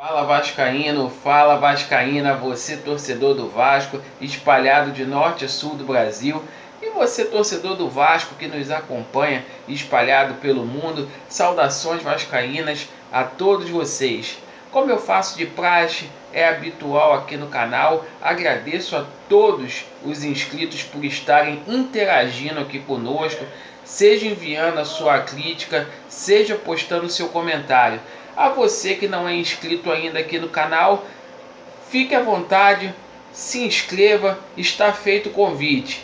Fala vascaíno, fala vascaína, você torcedor do Vasco, espalhado de norte a sul do Brasil, e você torcedor do Vasco que nos acompanha, espalhado pelo mundo, saudações vascaínas a todos vocês. Como eu faço de praxe, é habitual aqui no canal, agradeço a todos os inscritos por estarem interagindo aqui conosco, seja enviando a sua crítica, seja postando seu comentário. A você que não é inscrito ainda aqui no canal, fique à vontade, se inscreva, está feito o convite.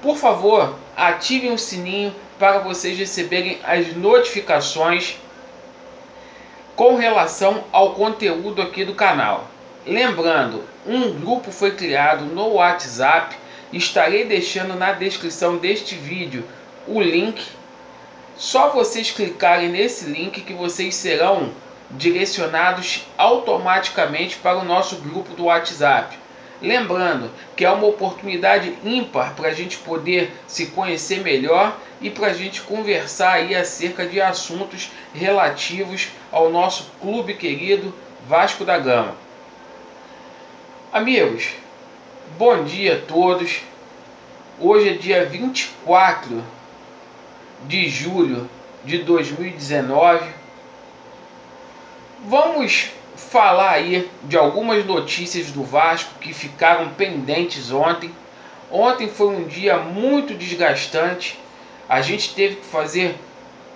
Por favor, ativem o sininho para vocês receberem as notificações com relação ao conteúdo aqui do canal. Lembrando, um grupo foi criado no WhatsApp, estarei deixando na descrição deste vídeo o link. Só vocês clicarem nesse link que vocês serão direcionados automaticamente para o nosso grupo do WhatsApp. Lembrando que é uma oportunidade ímpar para a gente poder se conhecer melhor e para a gente conversar aí acerca de assuntos relativos ao nosso clube querido Vasco da Gama. Amigos, bom dia a todos. Hoje é dia 24 de julho de 2019. Vamos falar aí de algumas notícias do Vasco que ficaram pendentes ontem. Ontem foi um dia muito desgastante. A gente teve que fazer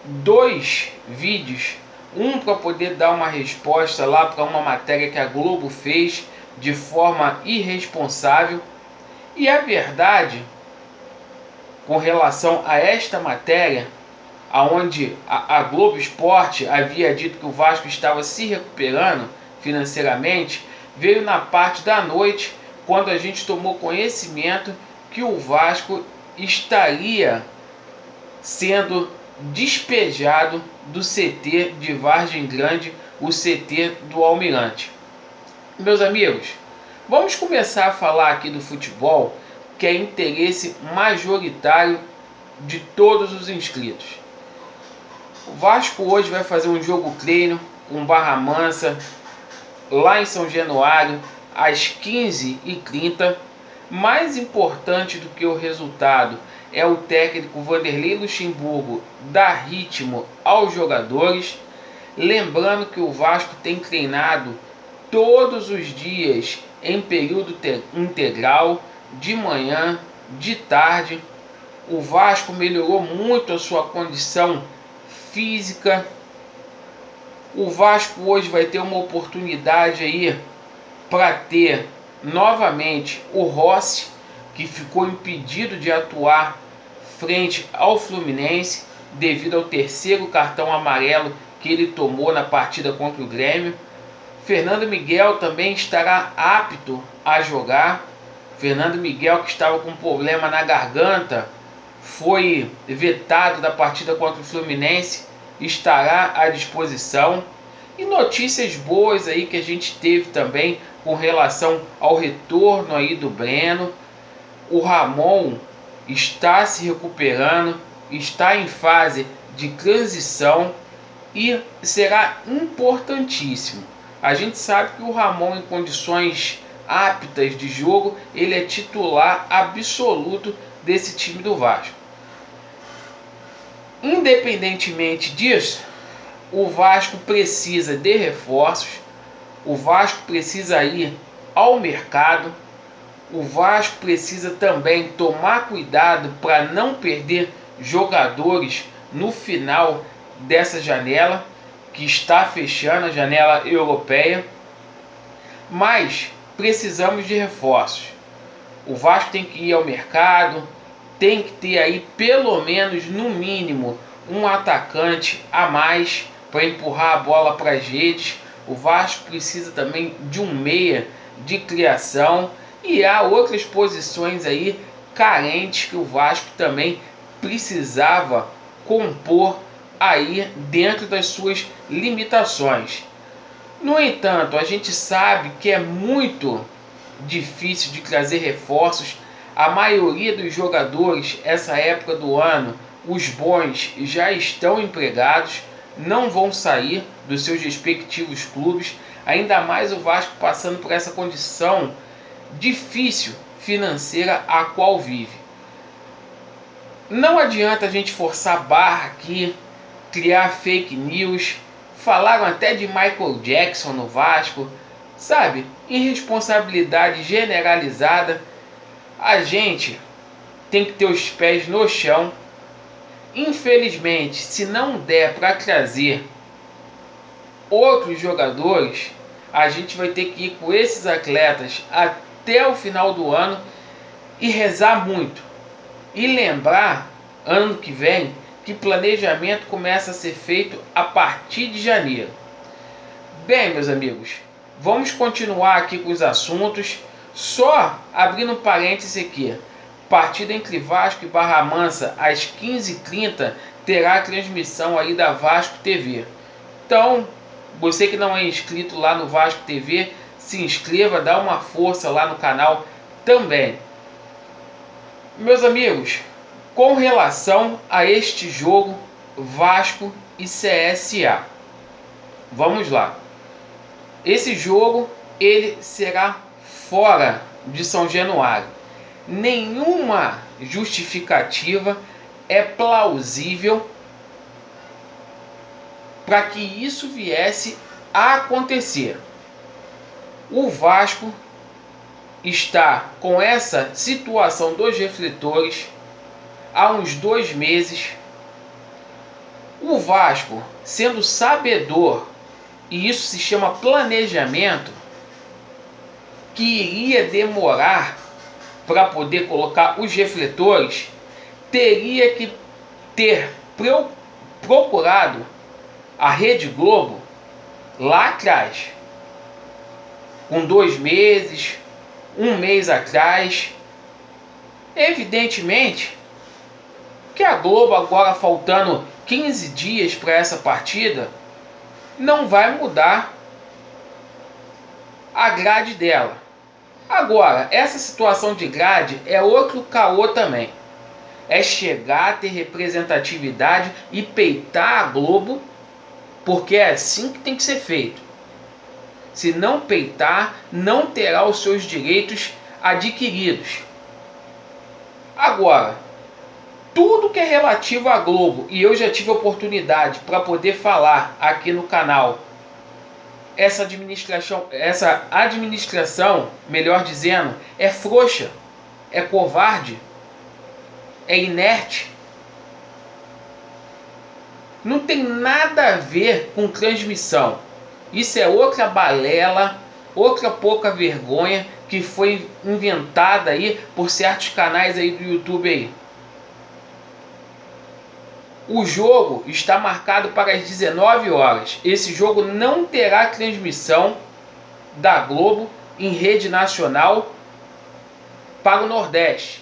2 vídeos, um para poder dar uma resposta lá para uma matéria que a Globo fez de forma irresponsável. E a verdade, com relação a esta matéria, aonde a Globo Esporte havia dito que o Vasco estava se recuperando financeiramente, veio na parte da noite, quando a gente tomou conhecimento que o Vasco estaria sendo despejado do CT de Vargem Grande, o CT do Almirante. Meus amigos, vamos começar a falar aqui do futebol, que é interesse majoritário de todos os inscritos. O Vasco hoje vai fazer um jogo treino com Barra Mansa lá em São Januário às 15h30. Mais importante do que o resultado é o técnico Vanderlei Luxemburgo dar ritmo aos jogadores. Lembrando que o Vasco tem treinado todos os dias em período integral, de manhã, de tarde. O Vasco melhorou muito a sua condição física. O Vasco hoje vai ter uma oportunidade aí para ter novamente o Rossi, que ficou impedido de atuar frente ao Fluminense devido ao 3º cartão amarelo que ele tomou na partida contra o Grêmio. Fernando Miguel também estará apto a jogar. Fernando Miguel, que estava com problema na garganta, foi vetado da partida contra o Fluminense, estará à disposição. E notícias boas aí que a gente teve também com relação ao retorno aí do Breno. O Ramon está se recuperando, está em fase de transição e será importantíssimo. A gente sabe que o Ramon, em condições aptas de jogo, ele é titular absoluto desse time do Vasco. Independentemente disso, o Vasco precisa de reforços, o Vasco precisa ir ao mercado, o Vasco precisa também tomar cuidado para não perder jogadores no final dessa janela, que está fechando, a janela europeia. Mas precisamos de reforços. O Vasco tem que ir ao mercado, tem que ter aí pelo menos, no mínimo, um atacante a mais para empurrar a bola para as redes. O Vasco precisa também de um meia de criação, e há outras posições aí carentes que o Vasco também precisava compor aí dentro das suas limitações. No entanto, a gente sabe que é muito difícil de trazer reforços. A maioria dos jogadores, essa época do ano, os bons já estão empregados. não vão sair dos seus respectivos clubes, ainda mais o Vasco passando por essa condição difícil financeira a qual vive. Não adianta a gente forçar a barra aqui, criar fake news. Falaram até de Michael Jackson no Vasco, sabe? Irresponsabilidade generalizada. A gente tem que ter os pés no chão. Infelizmente, se não der para trazer outros jogadores, a gente vai ter que ir com esses atletas até o final do ano e rezar muito. E lembrar, ano que vem, que planejamento começa a ser feito a partir de janeiro. Bem, meus amigos, vamos continuar aqui com os assuntos. Só abrindo um parêntese aqui. Partida entre Vasco e Barra Mansa às 15h30 terá a transmissão aí da Vasco TV. Então, você que não é inscrito lá no Vasco TV, se inscreva, dá uma força lá no canal também. Meus amigos, com relação a este jogo Vasco e CSA, vamos lá. Esse jogo ele será fora de São Januário. Nenhuma justificativa é plausível para que isso viesse a acontecer. O Vasco está com essa situação dos refletores há uns 2 meses. O Vasco, sendo sabedor, e isso se chama planejamento, que iria demorar para poder colocar os refletores, teria que ter procurado a Rede Globo lá atrás, com 2 meses, 1 mês atrás. Evidentemente que a Globo, agora faltando 15 dias para essa partida, não vai mudar a grade dela. Agora, essa situação de grade é outro caô também. É chegar a ter representatividade e peitar a Globo, porque é assim que tem que ser feito. Se não peitar, não terá os seus direitos adquiridos. Agora, tudo que é relativo à Globo, e eu já tive oportunidade para poder falar aqui no canal, essa administração, melhor dizendo, é frouxa, é covarde, é inerte. Não tem nada a ver com transmissão. Isso é outra balela, outra pouca vergonha que foi inventada aí por certos canais aí do YouTube aí. O jogo está marcado para as 19 horas. Esse jogo não terá transmissão da Globo em rede nacional para o Nordeste.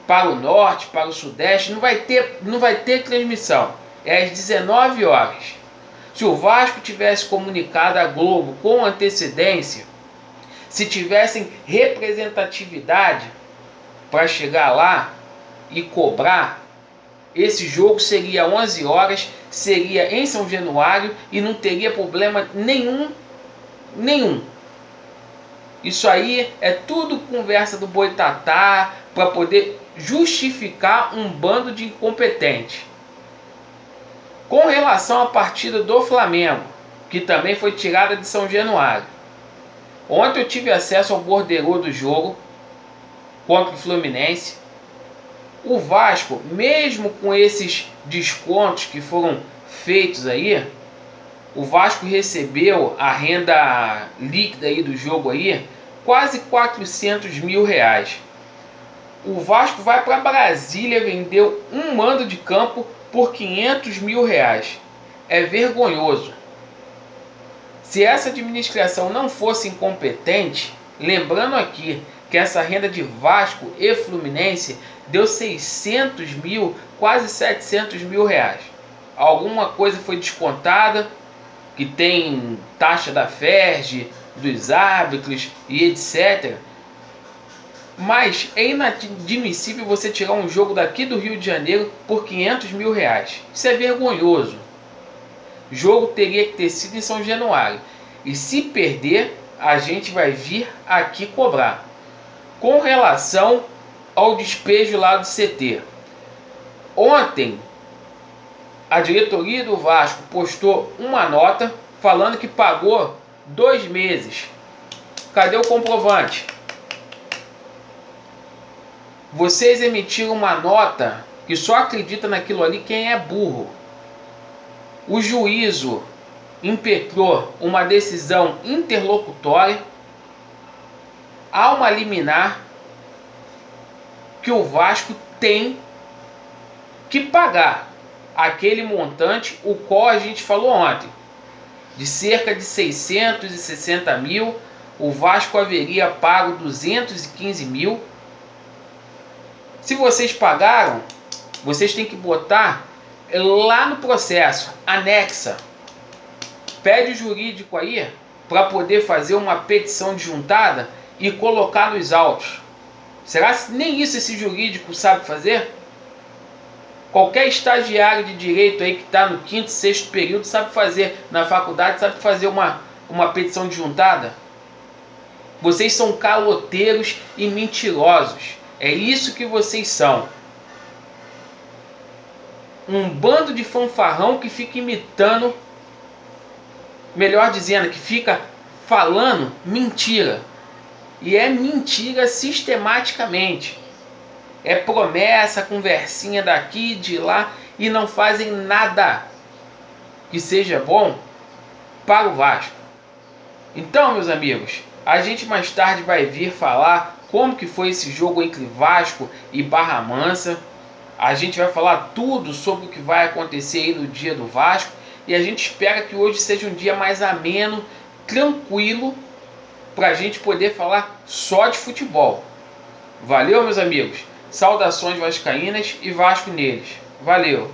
Para o Norte, para o Sudeste, não vai ter transmissão. É às 19 horas. Se o Vasco tivesse comunicado à Globo com antecedência, se tivessem representatividade para chegar lá e cobrar, esse jogo seria 11 horas, seria em São Januário e não teria problema nenhum. Isso aí é tudo conversa do boitatá para poder justificar um bando de incompetentes. Com relação à partida do Flamengo, que também foi tirada de São Januário, ontem eu tive acesso ao borderô do jogo contra o Fluminense. O Vasco, mesmo com esses descontos que foram feitos aí, o Vasco recebeu a renda líquida aí do jogo aí, quase 400 mil reais. O Vasco vai para Brasília, vendeu um mando de campo por 500 mil reais. É vergonhoso. Se essa administração não fosse incompetente, lembrando aqui que essa renda de Vasco e Fluminense deu 600 mil, quase 700 mil reais. Alguma coisa foi descontada, que tem taxa da FERJ, dos árbitros e etc. Mas é inadmissível você tirar um jogo daqui do Rio de Janeiro por 500 mil reais. Isso é vergonhoso. O jogo teria que ter sido em São Januário. E se perder, a gente vai vir aqui cobrar. Com relação ao despejo lá do CT. Ontem, a diretoria do Vasco postou uma nota falando que pagou 2 meses. Cadê o comprovante? Vocês emitiram uma nota que só acredita naquilo ali quem é burro. O juízo impetrou uma decisão interlocutória. Há uma liminar que o Vasco tem que pagar aquele montante, o qual a gente falou ontem, de cerca de 660 mil, o Vasco haveria pago 215 mil. Se vocês pagaram, vocês têm que botar lá no processo, anexa. Pede o jurídico aí para poder fazer uma petição de juntada e colocar nos autos. Será que nem isso esse jurídico sabe fazer? Qualquer estagiário de direito aí que está no 5º, 6º período sabe fazer, na faculdade sabe fazer uma petição de juntada? Vocês são caloteiros e mentirosos. É isso que vocês são. Um bando de fanfarrão que fica imitando, melhor dizendo, que fica falando mentira. E é mentira sistematicamente. É promessa, conversinha daqui, de lá, e não fazem nada que seja bom para o Vasco. Então, meus amigos, a gente mais tarde vai vir falar como que foi esse jogo entre Vasco e Barra Mansa. A gente vai falar tudo sobre o que vai acontecer aí no dia do Vasco. E a gente espera que hoje seja um dia mais ameno, tranquilo, para a gente poder falar só de futebol. Valeu, meus amigos. Saudações vascaínas e Vasco neles. Valeu!